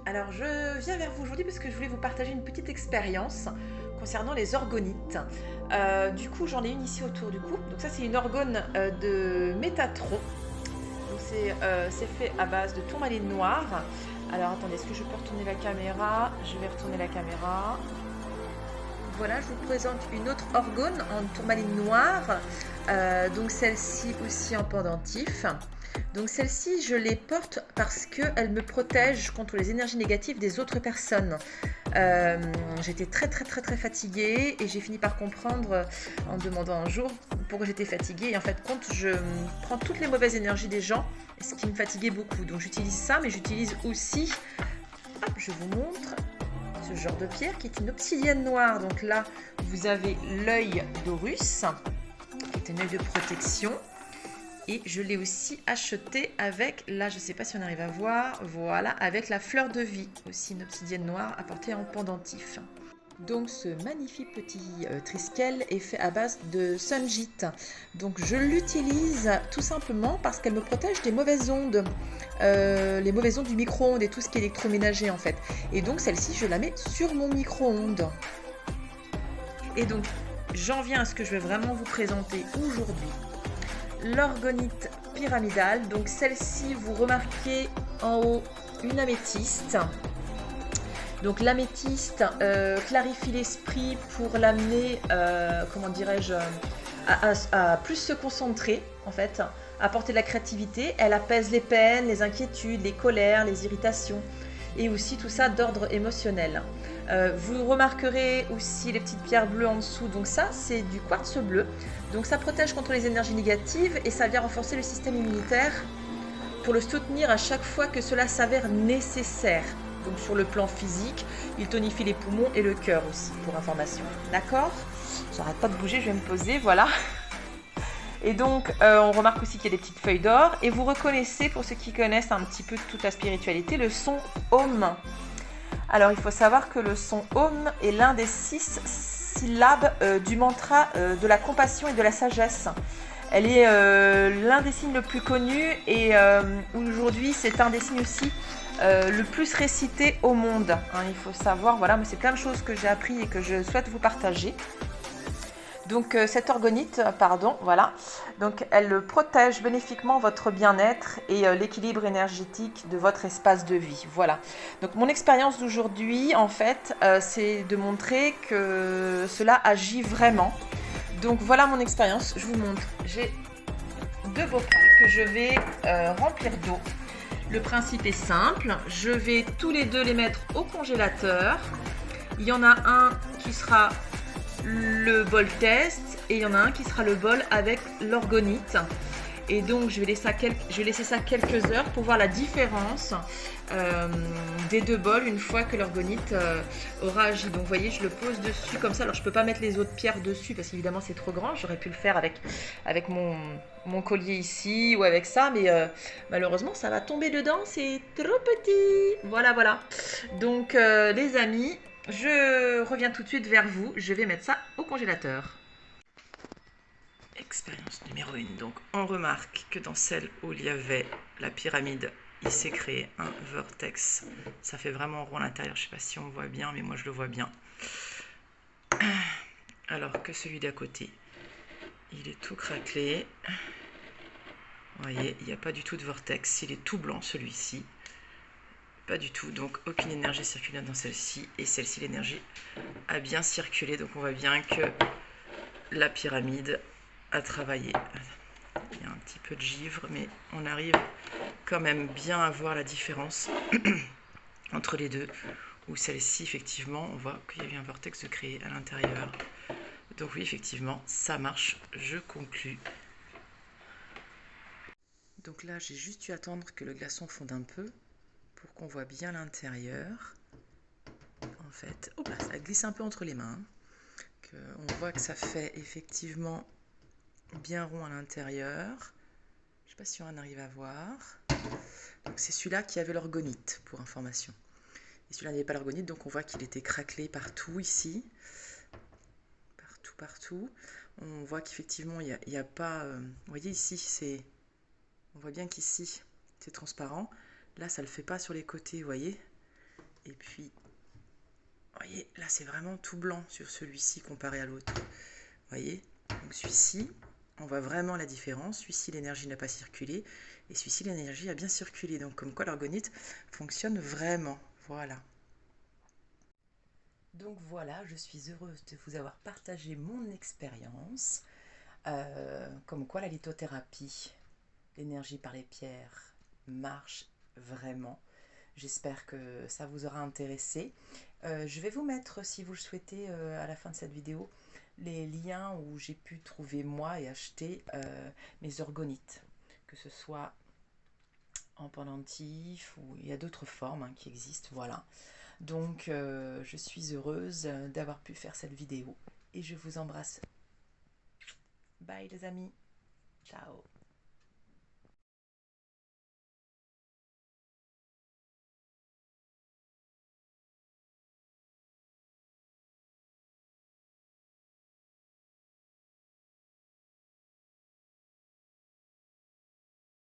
Alors je viens vers vous aujourd'hui parce que je voulais vous partager une petite expérience concernant les orgonites. Du coup j'en ai une ici autour du cou. Donc ça c'est une orgone de Métatron. Donc c'est fait à base de tourmaline noire. Alors attendez, est-ce que je peux retourner la caméra? Je vais retourner la caméra. Voilà, je vous présente une autre orgone en tourmaline noire. Donc celle-ci aussi en pendentif. Donc celle-ci, je les porte parce qu'elle me protège contre les énergies négatives des autres personnes. J'étais très fatiguée et j'ai fini par comprendre en demandant un jour pourquoi j'étais fatiguée. Et en fait, compte, je prends toutes les mauvaises énergies des gens, ce qui me fatiguait beaucoup. Donc j'utilise ça, mais j'utilise aussi, hop, je vous montre, ce genre de pierre qui est une obsidienne noire. Donc là, vous avez l'œil d'Horus, qui est un œil de protection. Et je l'ai aussi acheté avec, là je ne sais pas si on arrive à voir, voilà, avec la fleur de vie, aussi une obsidienne noire apportée en pendentif. Donc ce magnifique petit triskel est fait à base de sunjit. Donc je l'utilise tout simplement parce qu'elle me protège des mauvaises ondes, les mauvaises ondes du micro-ondes et tout ce qui est électroménager en fait. Et donc celle-ci je la mets sur mon micro-ondes. Et donc j'en viens à ce que je vais vraiment vous présenter aujourd'hui. L'orgonite pyramidale, donc celle-ci vous remarquez en haut une améthyste. Donc l'améthyste clarifie l'esprit pour l'amener, comment dirais-je, à plus se concentrer en fait, à apporter de la créativité. Elle apaise les peines, les inquiétudes, les colères, les irritations et aussi tout ça d'ordre émotionnel. Vous remarquerez aussi les petites pierres bleues en dessous, donc ça c'est du quartz bleu, donc ça protège contre les énergies négatives et ça vient renforcer le système immunitaire pour le soutenir à chaque fois que cela s'avère nécessaire. Donc sur le plan physique, il tonifie les poumons et le cœur aussi, pour information. D'accord? J'arrête pas de bouger, je vais me poser, voilà. Et donc, on remarque aussi qu'il y a des petites feuilles d'or. Et vous reconnaissez, pour ceux qui connaissent un petit peu toute la spiritualité, le son Om. Alors, il faut savoir que le son Om est l'un des 6 syllabes du mantra de la compassion et de la sagesse. Elle est l'un des signes le plus connus et aujourd'hui, c'est un des signes aussi le plus récité au monde. Hein, il faut savoir, voilà, mais c'est plein de choses que j'ai appris et que je souhaite vous partager. Donc cette orgonite, pardon, voilà, donc elle protège bénéfiquement votre bien-être et l'équilibre énergétique de votre espace de vie. Voilà. Donc mon expérience d'aujourd'hui, en fait, c'est de montrer que cela agit vraiment. Donc voilà mon expérience. Je vous montre. J'ai 2 bocaux que je vais remplir d'eau. Le principe est simple. Je vais tous les deux les mettre au congélateur. Il y en a un qui sera le bol test et il y en a un qui sera le bol avec l'orgonite. Et donc je vais laisser ça quelques heures pour voir la différence des 2 bols une fois que l'orgonite aura agi. Donc vous voyez, je le pose dessus comme ça. Alors je peux pas mettre les autres pierres dessus parce qu'évidemment c'est trop grand. J'aurais pu le faire avec mon collier ici ou avec ça, mais malheureusement ça va tomber dedans, c'est trop petit. Voilà, voilà. Donc les amis, je reviens tout de suite vers vous. Je vais mettre ça au congélateur. Expérience numéro 1. Donc on remarque que dans celle où il y avait la pyramide, il s'est créé un vortex. Ça fait vraiment rond à l'intérieur. Je ne sais pas si on voit bien, mais moi je le vois bien. Alors que celui d'à côté, il est tout craquelé. Vous voyez, il n'y a pas du tout de vortex. Il est tout blanc celui-ci. Pas du tout. Donc aucune énergie circule dans celle-ci. Et celle-ci, l'énergie a bien circulé. Donc on voit bien que la pyramide a travaillé. Il y a un petit peu de givre, mais on arrive quand même bien à voir la différence entre les deux, où celle-ci, effectivement, on voit qu'il y a eu un vortex de créé à l'intérieur. Donc oui, effectivement, ça marche, je conclus. Donc là, j'ai juste dû attendre que le glaçon fonde un peu pour qu'on voit bien l'intérieur. En fait, hop là, ça glisse un peu entre les mains. On voit que ça fait effectivement bien rond à l'intérieur. Je ne sais pas si on arrive à voir. Donc c'est celui-là qui avait l'orgonite, pour information. Et celui-là n'avait pas l'orgonite, donc on voit qu'il était craquelé partout ici. Partout. On voit qu'effectivement, il n'y a pas... vous voyez ici, on voit bien qu'ici, c'est transparent. Là, ça ne le fait pas sur les côtés, vous voyez. Et puis, vous voyez, là c'est vraiment tout blanc sur celui-ci comparé à l'autre. Vous voyez, donc celui-ci, on voit vraiment la différence. Celui-ci, l'énergie n'a pas circulé. Et celui-ci, l'énergie a bien circulé. Donc comme quoi l'orgonite fonctionne vraiment. Voilà. Donc voilà, je suis heureuse de vous avoir partagé mon expérience. Comme quoi la lithothérapie, l'énergie par les pierres, marche vraiment. J'espère que ça vous aura intéressé. Je vais vous mettre, si vous le souhaitez, à la fin de cette vidéo, les liens où j'ai pu trouver moi et acheter mes orgonites, que ce soit en pendentif ou il y a d'autres formes qui existent. Voilà. Donc je suis heureuse d'avoir pu faire cette vidéo et je vous embrasse. Bye les amis. Ciao.